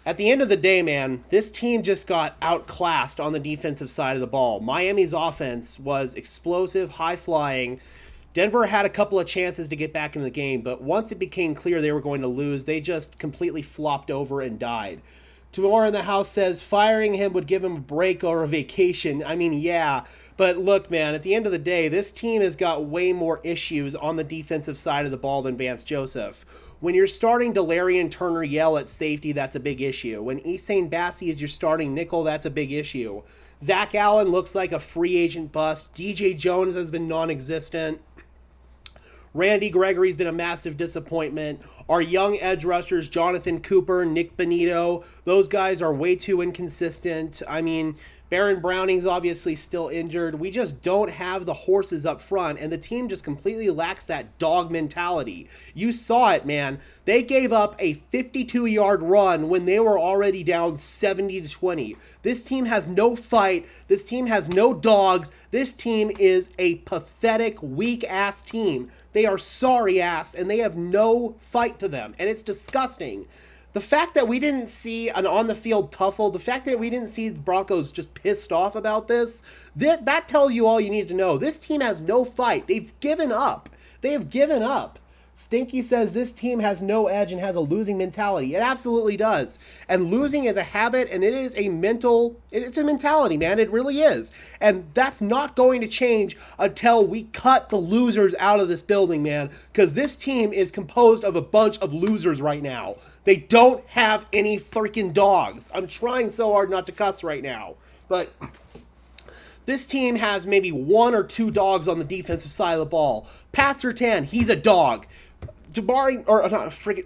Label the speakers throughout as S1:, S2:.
S1: At the end of the day, man, this team just got outclassed on the defensive side of the ball. Miami's offense was explosive, high-flying. Denver had a couple of chances to get back into the game, but once it became clear they were going to lose, they just completely flopped over and died. Tomorrow in the House says firing him would give him a break or a vacation. I mean, yeah, but look, man, at the end of the day, this team has got way more issues on the defensive side of the ball than Vance Joseph. When you're starting Delarian Turner Yell at safety, that's a big issue. When Essane Bassi is your starting nickel, that's a big issue. Zach Allen looks like a free agent bust. DJ Jones has been non-existent. Randy Gregory's been a massive disappointment. Our young edge rushers, Jonathan Cooper, Nick Benito, those guys are way too inconsistent. I mean, Baron Browning's obviously still injured. We just don't have the horses up front, and the team just completely lacks that dog mentality. You saw it, man. They gave up a 52-yard run when they were already down 70-20. This team has no fight. This team has no dogs. This team is a pathetic, weak-ass team. They are sorry-ass, and they have no fight to them, and it's disgusting. The fact that we didn't see an on-the-field tuffle, the fact that we didn't see the Broncos just pissed off about this, that tells you all you need to know. This team has no fight. They've given up. They have given up. Stinky says this team has no edge and has a losing mentality. It absolutely does. And losing is a habit, and it's a mentality, man. It really is. And that's not going to change until we cut the losers out of this building, man, because this team is composed of a bunch of losers right now. They don't have any freaking dogs. I'm trying so hard not to cuss right now. But this team has maybe one or two dogs on the defensive side of the ball. Pat Surtain, he's a dog.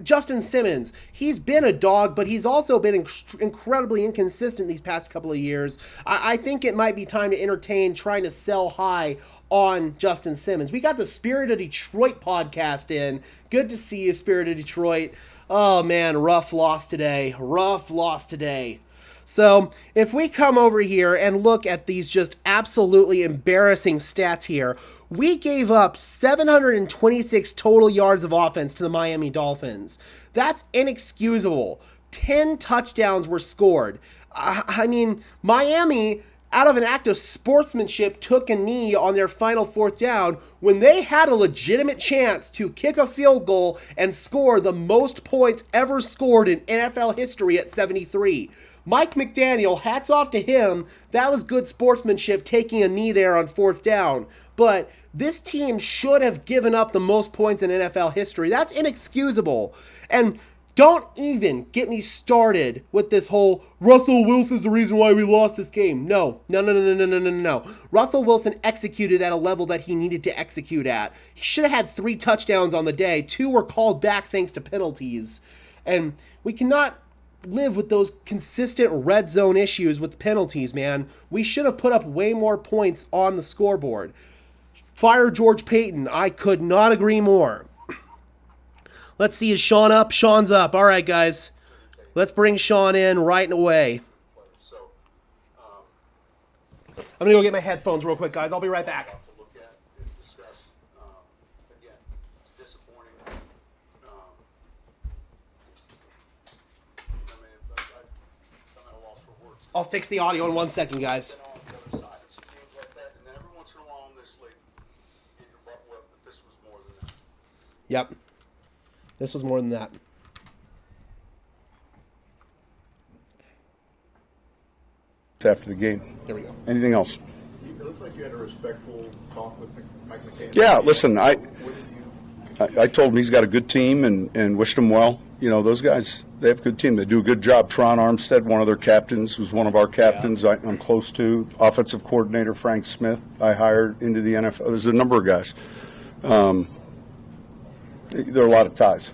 S1: Justin Simmons, he's been a dog, but he's also been incredibly inconsistent these past couple of years. I think it might be time to entertain trying to sell high on Justin Simmons. We got the Spirit of Detroit podcast in. Good to see you, Spirit of Detroit. Oh, man, rough loss today. So if we come over here and look at these just absolutely embarrassing stats here, we gave up 726 total yards of offense to the Miami Dolphins. That's inexcusable. 10 touchdowns were scored. I mean, Miami, out of an act of sportsmanship, took a knee on their final fourth down when they had a legitimate chance to kick a field goal and score the most points ever scored in NFL history at 73. Mike McDaniel, hats off to him. That was good sportsmanship, taking a knee there on fourth down. But this team should have given up the most points in NFL history. That's inexcusable. And don't even get me started with this whole Russell Wilson's the reason why we lost this game. No. Russell Wilson executed at a level that he needed to execute at. He should have had 3 touchdowns on the day. 2 were called back thanks to penalties. And we cannot live with those consistent red zone issues with penalties, man. We should have put up way more points on the scoreboard. Fire George Payton. I could not agree more. Let's see, is Sean up? Sean's up. All right, guys. Let's bring Sean in right away. I'm going to go get my headphones real quick, guys. I'll be right back. I'll fix the audio in 1 second, guys. Yep. This was more than that.
S2: After the game.
S1: There we go.
S2: Anything else?
S3: It looked like you had a respectful talk with Mike McCain.
S2: Yeah, listen, I told him he's got a good team and wished him well. You know, those guys, they have a good team. They do a good job. Tron Armstead, one of their captains, who's one of our captains, yeah. I'm close to. Offensive coordinator Frank Smith, I hired into the NFL. There's a number of guys. There are a lot of ties.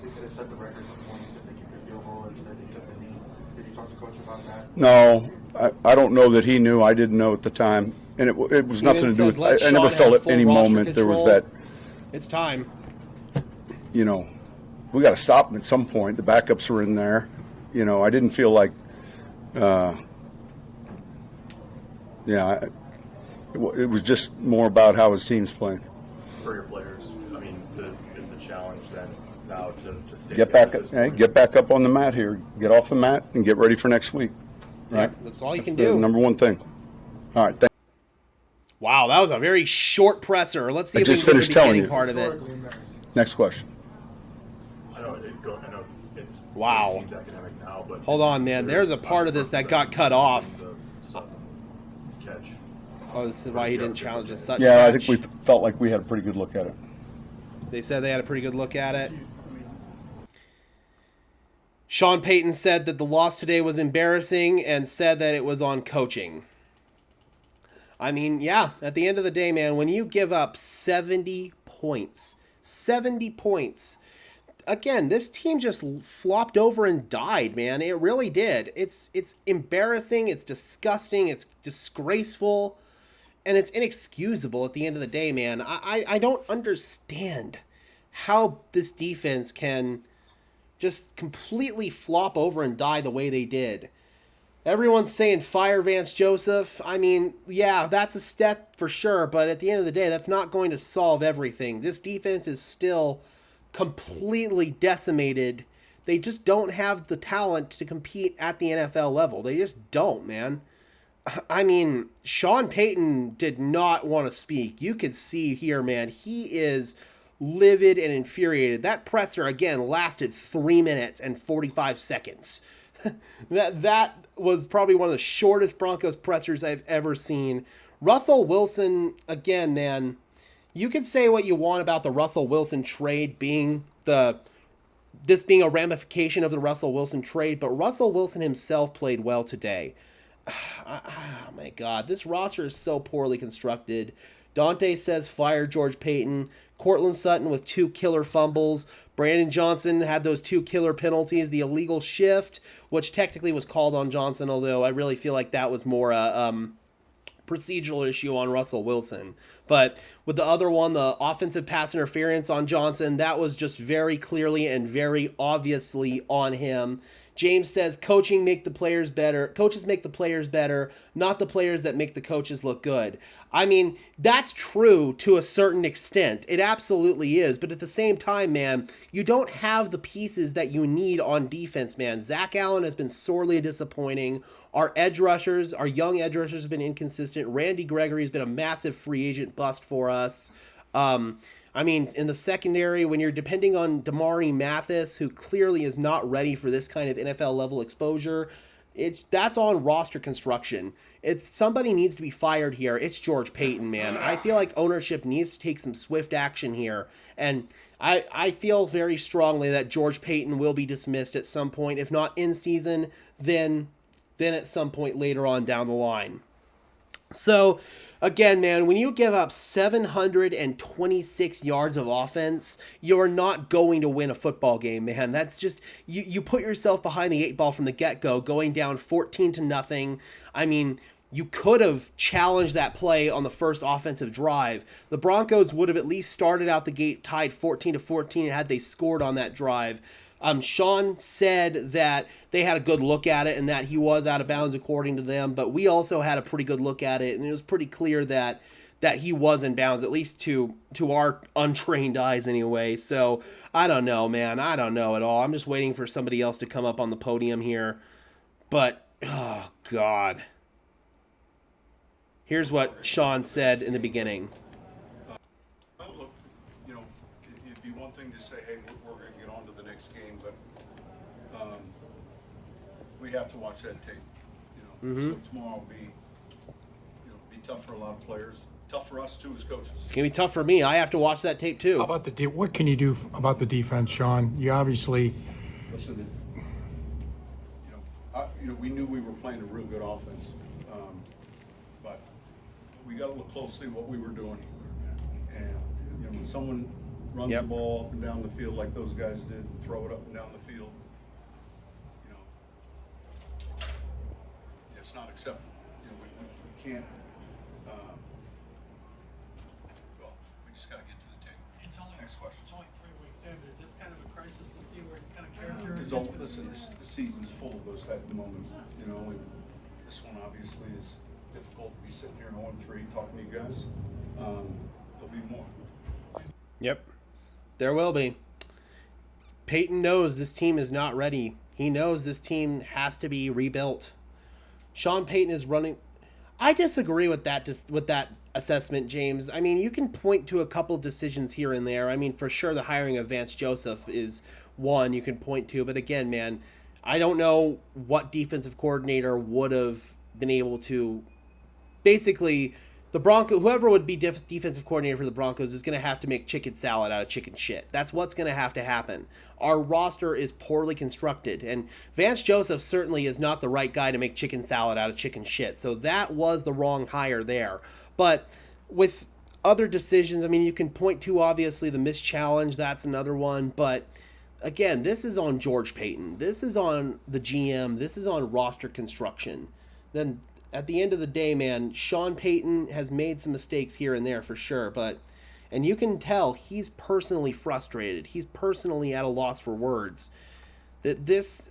S3: They could have set the record for points if they keep the field goal instead they took the knee. Did you talk to Coach about that?
S2: No, I don't know that he knew. I didn't know at the time. And it was nothing to do with, I never felt at any moment there was that.
S1: It's time.
S2: You know, we got to stop him at some point. The backups were in there. You know, I didn't feel like, it was just more about how his team's playing.
S4: For your players, I mean, is the challenge then now to stay
S2: Get back,
S4: at this point?
S2: get back up on the mat here. Get off the mat and get ready for next week. Right?
S1: Yeah, that's all you can
S2: the
S1: do.
S2: number one thing. All right.
S1: Wow, that was a very short presser. Let's see
S2: I
S1: if we
S2: just
S1: can get the
S2: finished telling
S1: beginning
S2: you.
S1: part of it.
S2: Next question.
S4: I know it's
S1: Wow.
S4: it seems academic now, but
S1: Hold on, man. There's a part of this that got cut off.
S4: The Sutton catch.
S1: Oh, this is why he didn't challenge the Sutton
S2: Yeah, I
S1: catch.
S2: think we felt like we had a pretty good look at it.
S1: They said they had a pretty good look at it. Sean Payton said that the loss today was embarrassing and said that it was on coaching. I mean, yeah, at the end of the day, man, when you give up 70 points, again, this team just flopped over and died, man. It really did. It's embarrassing, it's disgusting, it's disgraceful, and it's inexcusable at the end of the day, man. I don't understand how this defense can just completely flop over and die the way they did. Everyone's saying fire Vance Joseph. I mean, yeah, that's a step for sure, but at the end of the day, that's not going to solve everything. This defense is still completely decimated. They just don't have the talent to compete at the NFL level. They just don't, man. I mean, Sean Payton did not want to speak. You could see here, man, he is livid and infuriated. That presser, again, lasted 3 minutes and 45 seconds. That was probably one of the shortest Broncos pressers I've ever seen. Russell Wilson, again, man, you can say what you want about the Russell Wilson trade being this being a ramification of the Russell Wilson trade, but Russell Wilson himself played well today. Oh my God, this roster is so poorly constructed. Dante says fire George Payton. Cortland Sutton with 2 killer fumbles. Brandon Johnson had those 2 killer penalties. The illegal shift, which technically was called on Johnson, although I really feel like that was more a procedural issue on Russell Wilson. But with the other one, the offensive pass interference on Johnson, that was just very clearly and very obviously on him. James says coaches make the players better, not the players that make the coaches look good. I mean, that's true to a certain extent. It absolutely is. But at the same time, man, you don't have the pieces that you need on defense, man. Zach Allen has been sorely disappointing. Our young edge rushers have been inconsistent. Randy Gregory has been a massive free agent bust for us. I mean, in the secondary, when you're depending on Damari Mathis, who clearly is not ready for this kind of NFL level exposure, that's on roster construction. If somebody needs to be fired here, it's George Payton, man. I feel like ownership needs to take some swift action here, and I feel very strongly that George Payton will be dismissed at some point, if not in season, then at some point later on down the line. So, again, man, when you give up 726 yards of offense, you're not going to win a football game, man. That's just, you put yourself behind the 8 ball from the get-go, going down 14-0. I mean, you could have challenged that play on the first offensive drive. The Broncos would have at least started out the gate tied 14-14 had they scored on that drive. Sean said that they had a good look at it and that he was out of bounds according to them, but we also had a pretty good look at it, and it was pretty clear that he was in bounds, at least to our untrained eyes anyway. So I don't know, man. I don't know at all. I'm just waiting for somebody else to come up on the podium here. But, oh, God. Here's what Sean said in the beginning.
S2: Well, look, it'd be one thing to say, hey, we're going to get on to the next game, but we have to watch that tape. So tomorrow will be tough for a lot of players. Tough for us too as coaches.
S1: It's gonna be tough for me. I have to watch that tape too.
S5: How about what can you do about the defense, Sean? You obviously
S2: Listen, we knew we were playing a real good offense, but we got to look closely at what we were doing. And when someone runs the ball up and down the field like those guys did, and throw it up and down the field, it's not acceptable. We can't. Well, we just got to get to the tape. Next question.
S6: It's only 3 weeks in. Is this kind of a crisis to see where kind of
S2: Listen, the season's full of those type of moments, and this one obviously is difficult to be sitting here 0-3 talking to you guys. There'll be more.
S1: Yep, there will be. Peyton knows this team is not ready. He knows this team has to be rebuilt. Sean Payton is running. I disagree with that assessment, James. I mean, you can point to a couple decisions here and there. I mean, for sure, the hiring of Vance Joseph is one you can point to. But again, man, I don't know what defensive coordinator would have been able to. Basically, the Broncos, whoever would be defensive coordinator for the Broncos, is going to have to make chicken salad out of chicken shit. That's what's going to happen. Our roster is poorly constructed, and Vance Joseph certainly is not the right guy to make chicken salad out of chicken shit. So that was the wrong hire there. But with other decisions, I mean, you can point to, obviously, the missed challenge. That's another one. But again, this is on George Payton. This is on the GM. This is on roster construction. Then at the end of the day, man, Sean Payton has made some mistakes here and there for sure, and you can tell he's personally frustrated. He's personally at a loss for words. Vance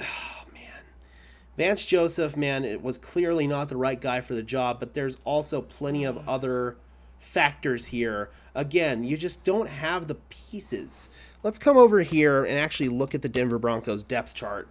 S1: Joseph, man, it was clearly not the right guy for the job, but there's also plenty of other factors here. Again, you just don't have the pieces. Let's come over here and actually look at the Denver Broncos depth chart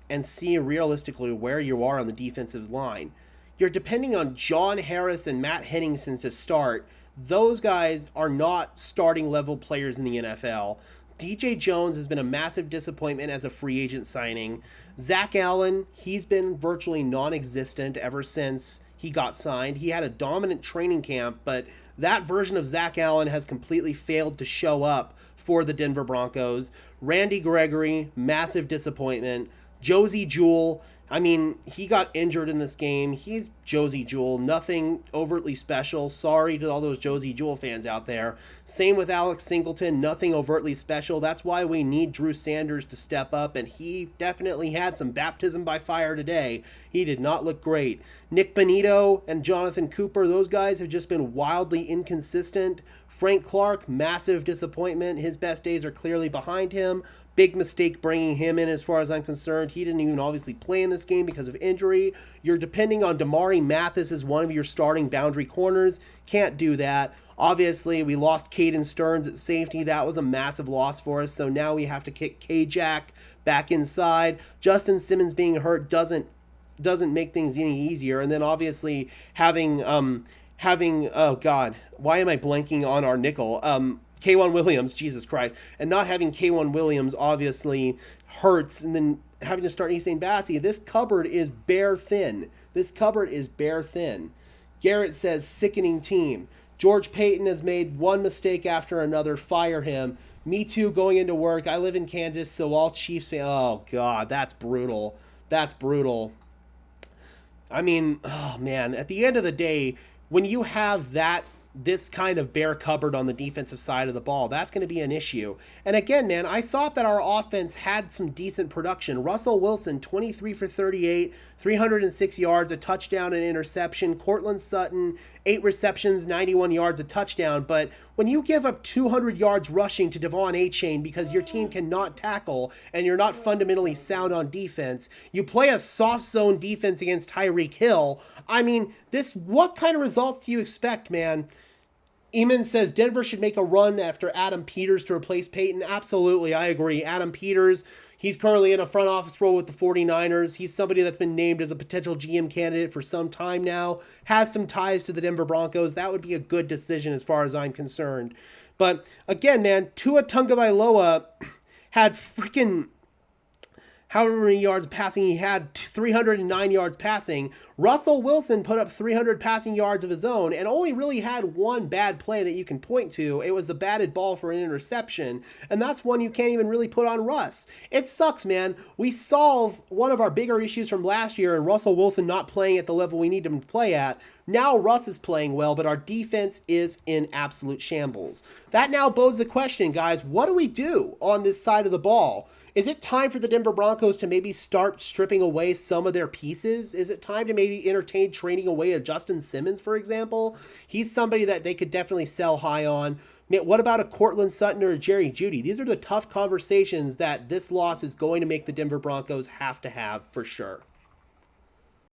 S1: and see realistically where you are on the defensive line. You're depending on John Harris and Matt Henningsen to start. Those guys are not starting level players in the NFL. DJ Jones has been a massive disappointment as a free agent signing. Zach Allen, he's been virtually non-existent ever since he got signed. He had a dominant training camp, but that version of Zach Allen has completely failed to show up for the Denver Broncos. Randy Gregory, massive disappointment. Josie Jewell, I mean, he got injured in this game. He's Josie Jewell, nothing overtly special. Sorry to all those Josie Jewell fans out there. Same with Alex Singleton, nothing overtly special. That's why we need Drew Sanders to step up, and he definitely had some baptism by fire today. He did not look great. Nick Bonito and Jonathan Cooper, those guys have just been wildly inconsistent. Frank Clark, massive disappointment. His best days are clearly behind him. Big mistake bringing him in as far as I'm concerned. He didn't even obviously play in this game because of injury. You're depending on Damari Mathis as one of your starting boundary corners. Can't do that. Obviously, we lost Caden Stearns at safety. That was a massive loss for us. So now we have to kick K-Jack back inside. Justin Simmons being hurt doesn't make things any easier. And then obviously having oh God, why am I blanking on our nickel? K1 Williams, Jesus Christ, and not having K1 Williams obviously hurts, and then having to start Easton Bassey. This cupboard is bare thin. Garrett says, sickening team. George Payton has made one mistake after another. Fire him. Me too, going into work. I live in Kansas, so all Chiefs fans. Oh, God, that's brutal. I mean, oh, man, at the end of the day, when you have this kind of bare cupboard on the defensive side of the ball, that's going to be an issue. And again, man, I thought that our offense had some decent production. Russell Wilson, 23 for 38, 306 yards, a touchdown, and interception. Cortland Sutton, 8 receptions, 91 yards, a touchdown. But when you give up 200 yards rushing to Devon Achane because your team cannot tackle and you're not fundamentally sound on defense, you play a soft zone defense against Tyreek Hill. I mean, what kind of results do you expect, man? Eamon says Denver should make a run after Adam Peters to replace Peyton. Absolutely, I agree. Adam Peters, he's currently in a front office role with the 49ers. He's somebody that's been named as a potential GM candidate for some time now, has some ties to the Denver Broncos. That would be a good decision as far as I'm concerned. But again, man, Tua Tagovailoa had freaking however many yards passing he had, 309 yards passing. Russell Wilson put up 300 passing yards of his own and only really had one bad play that you can point to. It was the batted ball for an interception, and that's one you can't even really put on Russ. It sucks, man. We solve one of our bigger issues from last year and Russell Wilson not playing at the level we need him to play at. Now Russ is playing well, but our defense is in absolute shambles. That now bodes the question, guys, what do we do on this side of the ball? Is it time for the Denver Broncos to maybe start stripping away some of their pieces? Is it time to maybe entertain trading away a Justin Simmons, for example? He's somebody that they could definitely sell high on. What about a Cortland Sutton or a Jerry Jeudy? These are the tough conversations that this loss is going to make the Denver Broncos have to have for sure.